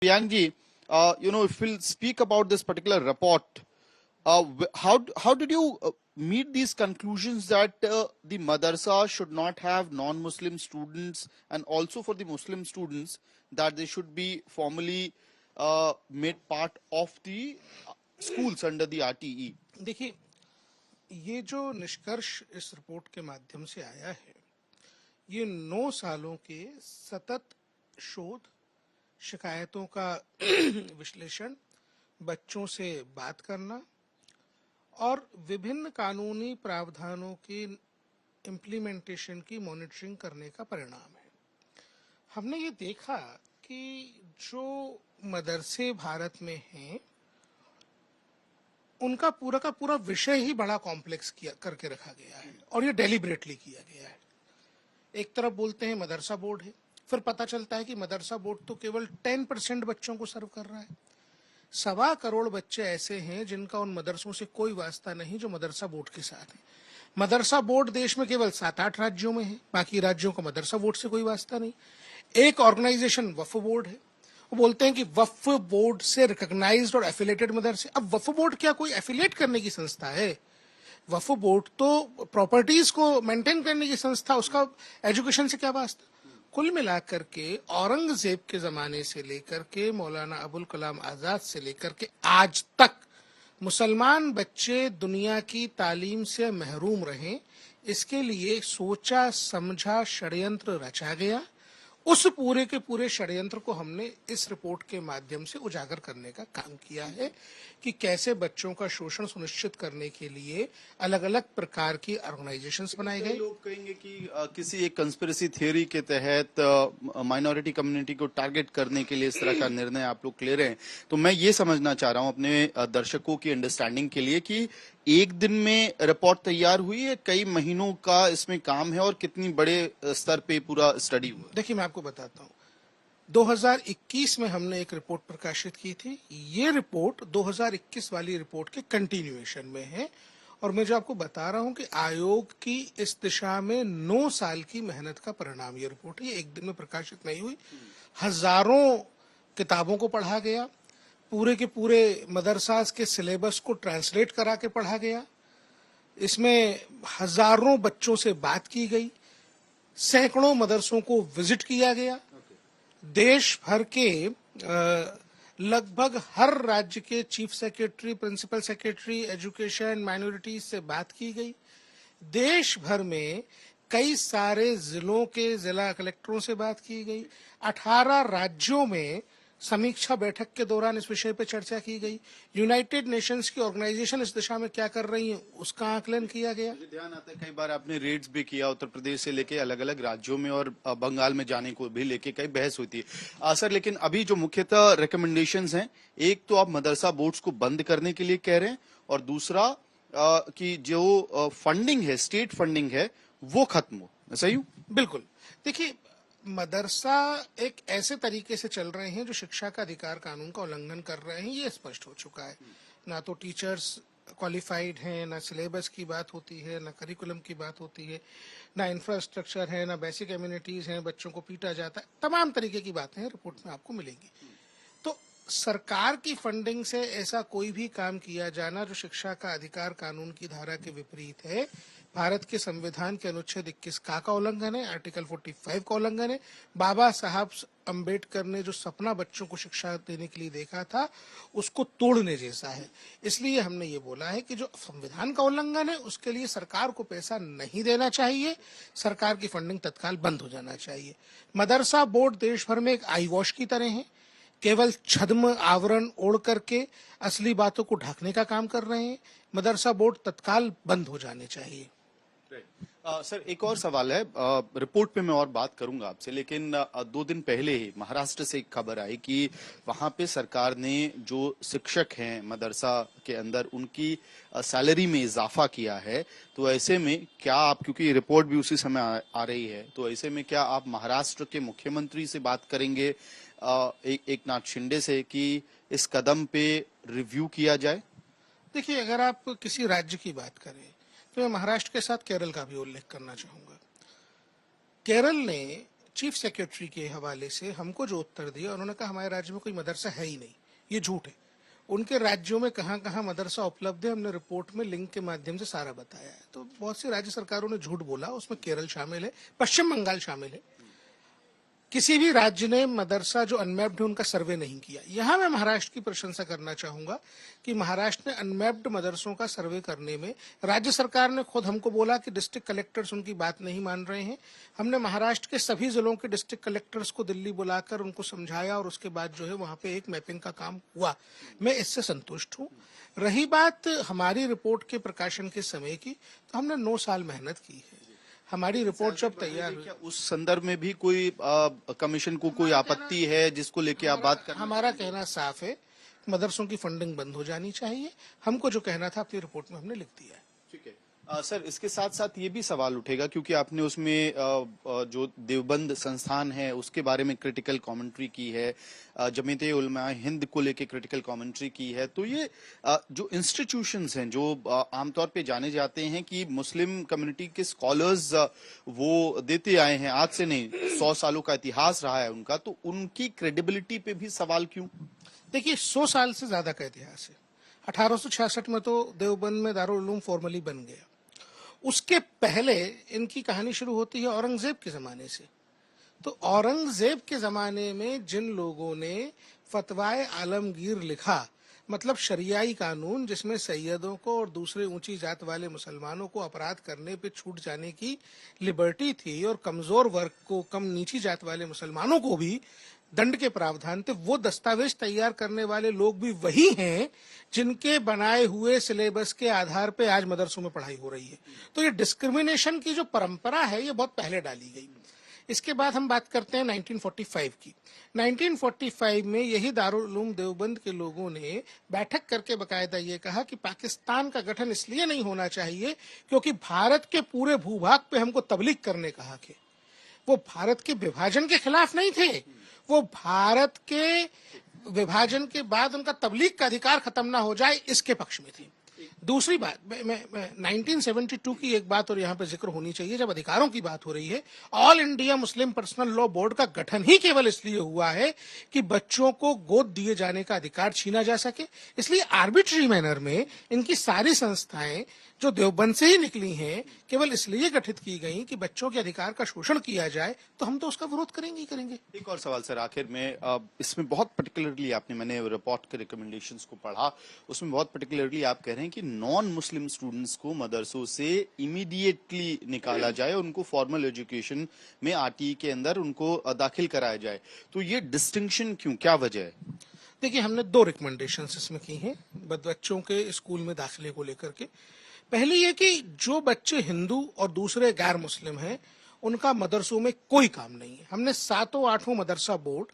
Priyank ji, if we'll speak about this particular report, how did you meet these conclusions that the madrasa should not have non-Muslim students, and also for the Muslim students that they should be formally made part of the schools under the RTE? देखिए, ये जो निष्कर्ष इस report के माध्यम से आया है, ये 9 सालों के सतत शोध, शिकायतों का विश्लेषण, बच्चों से बात करना और विभिन्न कानूनी प्रावधानों की इम्प्लीमेंटेशन की मॉनिटरिंग करने का परिणाम है। हमने ये देखा कि जो मदरसे भारत में हैं, उनका पूरा का पूरा विषय ही बड़ा कॉम्प्लेक्स किया करके रखा गया है और ये डेलिबरेटली किया गया है। एक तरफ बोलते हैं मदरसा बोर्ड है, फिर पता चलता है कि मदरसा बोर्ड तो केवल 10% बच्चों को सर्व कर रहा है। 1.25 करोड़ बच्चे ऐसे हैं जिनका उन मदरसों से कोई वास्ता नहीं जो मदरसा बोर्ड के साथ है। मदरसा बोर्ड देश में केवल 7-8 राज्यों में है, बाकी राज्यों का मदरसा बोर्ड से कोई वास्ता नहीं। एक ऑर्गेनाइजेशन वक्फ बोर्ड है, वो बोलते हैं कि वक्फ बोर्ड से रिकॉग्नाइज्ड और एफिलेटेड मदरसे। अब वक्फ बोर्ड क्या कोई एफिलेट करने की संस्था है? वक्फ बोर्ड तो प्रॉपर्टीज को मेंटेन करने की संस्था, उसका एजुकेशन से क्या वास्ता? कुल मिलाकर के औरंगजेब के जमाने से लेकर के मौलाना अबुल कलाम आजाद से लेकर के आज तक मुसलमान बच्चे दुनिया की तालीम से महरूम रहें, इसके लिए सोचा समझा षड्यंत्र रचा गया। उस पूरे के पूरे षड्यंत्र को हमने इस रिपोर्ट के माध्यम से उजागर करने का काम किया है कि कैसे बच्चों का शोषण सुनिश्चित करने के लिए अलग अलग प्रकार की ऑर्गेनाइजेशंस बनाए गए। लोग कहेंगे कि किसी एक कंस्पिरेसी थियरी के तहत माइनॉरिटी कम्युनिटी को टारगेट करने के लिए इस तरह का निर्णय आप लोग ले रहे हैं। तो मैं ये समझना चाह रहा हूं अपने दर्शकों की अंडरस्टैंडिंग के लिए कि एक दिन में रिपोर्ट तैयार हुई है, कई महीनों का इसमें काम है और कितनी बड़े स्तर पे पूरा स्टडी हुआ? देखिए, मैं आपको बताता हूँ, 2021 में हमने एक रिपोर्ट प्रकाशित की थी। ये रिपोर्ट 2021 वाली रिपोर्ट के कंटिन्यूएशन में है और मैं जो आपको बता रहा हूँ कि आयोग की इस दिशा में 9 साल की मेहनत का परिणाम ये रिपोर्ट है। एक दिन में प्रकाशित नहीं हुई, हजारों किताबों को पढ़ा गया, पूरे के पूरे मदरसास के सिलेबस को ट्रांसलेट करा के पढ़ा गया, इसमें हजारों बच्चों से बात की गई, सैकड़ों मदरसों को विजिट किया गया, देश भर के लगभग हर राज्य के chief secretary, principal secretary, education, minorities से बात की गई, देश भर में कई सारे जिलों के जिला कलेक्टरों से बात की गई, 18 राज्यों में समीक्षा बैठक के दौरान इस विषय पर चर्चा की गई, यूनाइटेड नेशंस की ऑर्गेनाइजेशन इस दिशा में क्या कर रही है उसका आकलन किया गया। ध्यान आता है कई बार आपने रेड्स भी किया उत्तर प्रदेश से लेके अलग अलग राज्यों में और बंगाल में जाने को भी लेके कई बहस हुई थी सर। लेकिन अभी जो मुख्यतः रिकमेंडेशंस हैं, एक तो आप मदरसा बोर्ड्स को बंद करने के लिए कह रहे हैं और दूसरा कि जो फंडिंग है, स्टेट फंडिंग है, वो खत्म हो। सही हूँ? बिल्कुल। देखिए, मदरसा एक ऐसे तरीके से चल रहे हैं जो शिक्षा का अधिकार कानून का उल्लंघन कर रहे हैं, ये स्पष्ट हो चुका है। ना तो टीचर्स क्वालिफाइड हैं, ना सिलेबस की बात होती है, ना करिकुलम की बात होती है, ना इंफ्रास्ट्रक्चर है, ना बेसिक एम्यूनिटीज हैं, बच्चों को पीटा जाता है, तमाम तरीके की बातें रिपोर्ट में आपको मिलेंगी। तो सरकार की फंडिंग से ऐसा कोई भी काम किया जाना जो शिक्षा का अधिकार कानून की धारा के विपरीत है, भारत के संविधान के अनुच्छेद 21 का उल्लंघन है, आर्टिकल 45 का उल्लंघन है। बाबा साहब अंबेडकर ने जो सपना बच्चों को शिक्षा देने के लिए देखा था, उसको तोड़ने जैसा है। इसलिए हमने ये बोला है कि जो संविधान का उल्लंघन है उसके लिए सरकार को पैसा नहीं देना चाहिए, सरकार की फंडिंग तत्काल बंद हो जाना चाहिए। मदरसा बोर्ड देश भर में एक आई वॉश की तरह है, केवल छद्म आवरण ओढ़ करके असली बातों को ढकने का काम कर रहे हैं। मदरसा बोर्ड तत्काल बंद हो जाने चाहिए। सर, एक और सवाल है, रिपोर्ट पे मैं और बात करूंगा आपसे, लेकिन 2 दिन पहले ही महाराष्ट्र से एक खबर आई कि वहां पे सरकार ने जो शिक्षक हैं मदरसा के अंदर उनकी सैलरी में इजाफा किया है। तो ऐसे में क्या आप, क्योंकि रिपोर्ट भी उसी समय आ रही है, तो ऐसे में क्या आप महाराष्ट्र के मुख्यमंत्री से बात करेंगे, एक नाथ शिंदे से, कि इस कदम पे रिव्यू किया जाए? देखिए, अगर आप किसी राज्य की बात करें तो मैं महाराष्ट्र के साथ केरल का भी उल्लेख करना चाहूंगा। केरल ने चीफ सेक्रेटरी के हवाले से हमको जो उत्तर दिया, उन्होंने कहा हमारे राज्य में कोई मदरसा है ही नहीं, ये झूठ है। उनके राज्यों में कहाँ कहाँ मदरसा उपलब्ध है हमने रिपोर्ट में लिंक के माध्यम से सारा बताया है। तो बहुत सी राज्य सरकारों ने झूठ बोला, उसमें केरल शामिल है, पश्चिम बंगाल शामिल है। किसी भी राज्य ने मदरसा जो अनमैप्ड है उनका सर्वे नहीं किया। यहां मैं महाराष्ट्र की प्रशंसा करना चाहूंगा कि महाराष्ट्र ने अनमैप्ड मदरसों का सर्वे करने में, राज्य सरकार ने खुद हमको बोला कि डिस्ट्रिक्ट कलेक्टर्स उनकी बात नहीं मान रहे हैं। हमने महाराष्ट्र के सभी जिलों के डिस्ट्रिक्ट कलेक्टर्स को दिल्ली बुलाकर उनको समझाया और उसके बाद जो है वहां पे एक मैपिंग का काम हुआ। मैं इससे संतुष्ट हूँ। रही बात हमारी रिपोर्ट के प्रकाशन के समय की, तो हमने 9 साल मेहनत की है। हमारी रिपोर्ट जब तैयार हुई, क्या उस संदर्भ में भी कोई कमीशन को कोई आपत्ति है जिसको लेके आप बात कर? हमारा कहना साफ है, मदरसों की फंडिंग बंद हो जानी चाहिए। हमको जो कहना था अपनी रिपोर्ट में हमने लिख दिया है। ठीक है। सर, इसके साथ साथ ये भी सवाल उठेगा क्योंकि आपने उसमें जो देवबंद संस्थान है उसके बारे में क्रिटिकल कमेंट्री की है, जमीयत उलमा हिंद को लेके क्रिटिकल कमेंट्री की है। तो ये जो इंस्टीट्यूशंस हैं जो आमतौर पे जाने जाते हैं कि मुस्लिम कम्युनिटी के स्कॉलर्स वो देते आए हैं, आज से नहीं 100 सालों का इतिहास रहा है उनका, तो उनकी क्रेडिबिलिटी पे भी सवाल क्यों? देखिए, 100 साल से ज्यादा का इतिहास है। 1866 में तो देवबंद में दारुल उलूम फॉर्मली बन गया। उसके पहले इनकी कहानी शुरू होती है औरंगजेब के जमाने से। तो औरंगजेब के जमाने में जिन लोगों ने फतवाए आलमगीर लिखा, मतलब शरियाई कानून जिसमें सैयदों को और दूसरे ऊंची जात वाले मुसलमानों को अपराध करने पे छूट जाने की लिबर्टी थी और कमजोर वर्ग को, कम नीची जात वाले मुसलमानों को भी दंड के प्रावधान थे, वो दस्तावेज तैयार करने वाले लोग भी वही हैं जिनके बनाए हुए सिलेबस के आधार पे आज मदरसों में पढ़ाई हो रही है। तो ये डिस्क्रिमिनेशन की जो परंपरा है ये बहुत पहले डाली गई। इसके बाद हम बात करते हैं 1945 की। 1945 में यही दारुल उलूम देवबंद के लोगों ने बैठक करके बकायदा ये कहा कि पाकिस्तान का गठन इसलिए नहीं होना चाहिए क्योंकि भारत के पूरे भूभाग पे हमको तबलीग करने कहा कि वो भारत के विभाजन के खिलाफ नहीं थे, वो भारत के विभाजन के बाद उनका तबलीग का अधिकार खत्म ना हो जाए इसके पक्ष में थी। दूसरी बात, मैं 1972 की एक बात और यहाँ पे जिक्र होनी चाहिए, जब अधिकारों की बात हो रही है, all India Muslim personal law board का गठन ही केवल इसलिए हुआ है कि बच्चों को गोद दिए जाने का अधिकार छीना जा सके। इसलिए आर्बिट्री मैनर में इनकी सारी संस्थाएं जो देवबंद से ही निकली हैं केवल इसलिए गठित की गई कि बच्चों के अधिकार का शोषण किया जाए, तो हम तो उसका विरोध करेंगे ही करेंगे। एक और सवाल सर आखिर में, इसमें बहुत पर्टिकुलरली मैंने रिपोर्ट के रिकमेंडेशंस को पढ़ा, उसमें बहुत पर्टिकुलरली आप कह रहे हैं कि नॉन मुस्लिम स्टूडेंट्स को मदरसों से इमीडिएटली निकाला जाए, उनको फॉर्मल एजुकेशन में आरटीई के अंदर उनको दाखिल कराया जाए। तो ये डिस्टिंक्शन क्यों, क्या वजह है? देखिए, हमने 2 रिकमेंडेशंस इसमें की हैं बच्चों के स्कूल में दाखिले को लेकर के। पहली ये कि जो बच्चे हिंदू और दूसरे गैर मुस्लिम हैं उनका मदरसों में कोई काम नहीं है। हमने 7-8 मदरसा बोर्ड,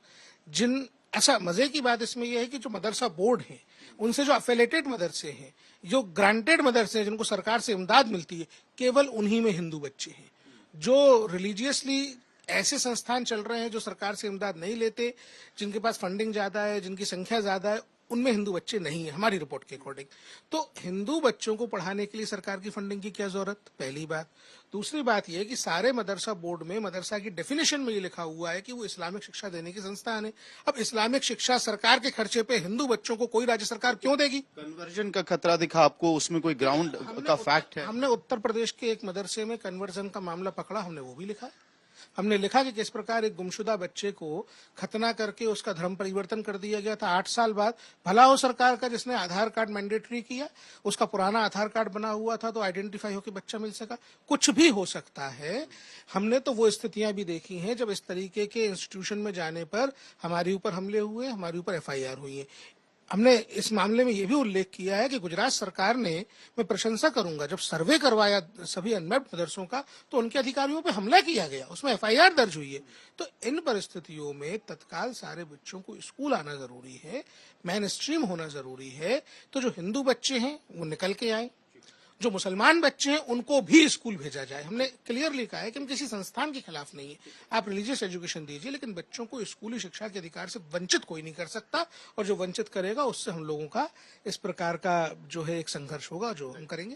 जिन ऐसा मजे की बात इसमें यह है कि जो मदरसा बोर्ड हैं उनसे जो अफिलेटेड मदरसे हैं, जो ग्रांटेड मदरसे हैं जिनको सरकार से इमदाद मिलती है, केवल उन्हीं में हिंदू बच्चे हैं। जो रिलीजियसली ऐसे संस्थान चल रहे हैं जो सरकार से इमदाद नहीं लेते, जिनके पास फंडिंग ज्यादा है, जिनकी संख्या ज्यादा है, उनमें हिंदू बच्चे नहीं है हमारी रिपोर्ट के अकॉर्डिंग। तो हिंदू बच्चों को पढ़ाने के लिए सरकार की फंडिंग की क्या जरूरत, पहली बात। दूसरी बात यह है कि सारे मदरसा बोर्ड में मदरसा की डेफिनेशन में ये लिखा हुआ है कि वो इस्लामिक शिक्षा देने की संस्थान है। अब इस्लामिक शिक्षा सरकार के खर्चे पे हिंदू बच्चों को कोई राज्य सरकार क्यों देगी? कन्वर्जन का खतरा दिखा आपको, उसमें कोई ग्राउंड का फैक्ट है? हमने उत्तर प्रदेश के एक मदरसे में कन्वर्जन का मामला पकड़ा, हमने वो भी लिखा। हमने लिखा कि किस प्रकार एक गुमशुदा बच्चे को खतना करके उसका धर्म परिवर्तन कर दिया गया था 8 साल बाद। भला हो सरकार का जिसने आधार कार्ड मैंडेटरी किया, उसका पुराना आधार कार्ड बना हुआ था तो आइडेंटिफाई होकर बच्चा मिल सका। कुछ भी हो सकता है। हमने तो वो स्थितियां भी देखी हैं जब इस तरीके के इंस्टीट्यूशन में जाने पर हमारे ऊपर हमले हुए, हमारे ऊपर FIR हुई है। हमने इस मामले में यह भी उल्लेख किया है कि गुजरात सरकार ने, मैं प्रशंसा करूंगा, जब सर्वे करवाया सभी अनमैप्ड मदरसों का तो उनके अधिकारियों पे हमला किया गया, उसमें FIR दर्ज हुई है। तो इन परिस्थितियों में तत्काल सारे बच्चों को स्कूल आना जरूरी है, मेन स्ट्रीम होना जरूरी है। तो जो हिंदू बच्चे हैं वो निकल के आए, जो मुसलमान बच्चे हैं उनको भी स्कूल भेजा जाए। हमने क्लियरली कहा है कि हम किसी संस्थान के खिलाफ नहीं है, आप रिलीजियस एजुकेशन दीजिए, लेकिन बच्चों को स्कूली शिक्षा के अधिकार से वंचित कोई नहीं कर सकता, और जो वंचित करेगा उससे हम लोगों का इस प्रकार का जो है एक संघर्ष होगा जो हम करेंगे।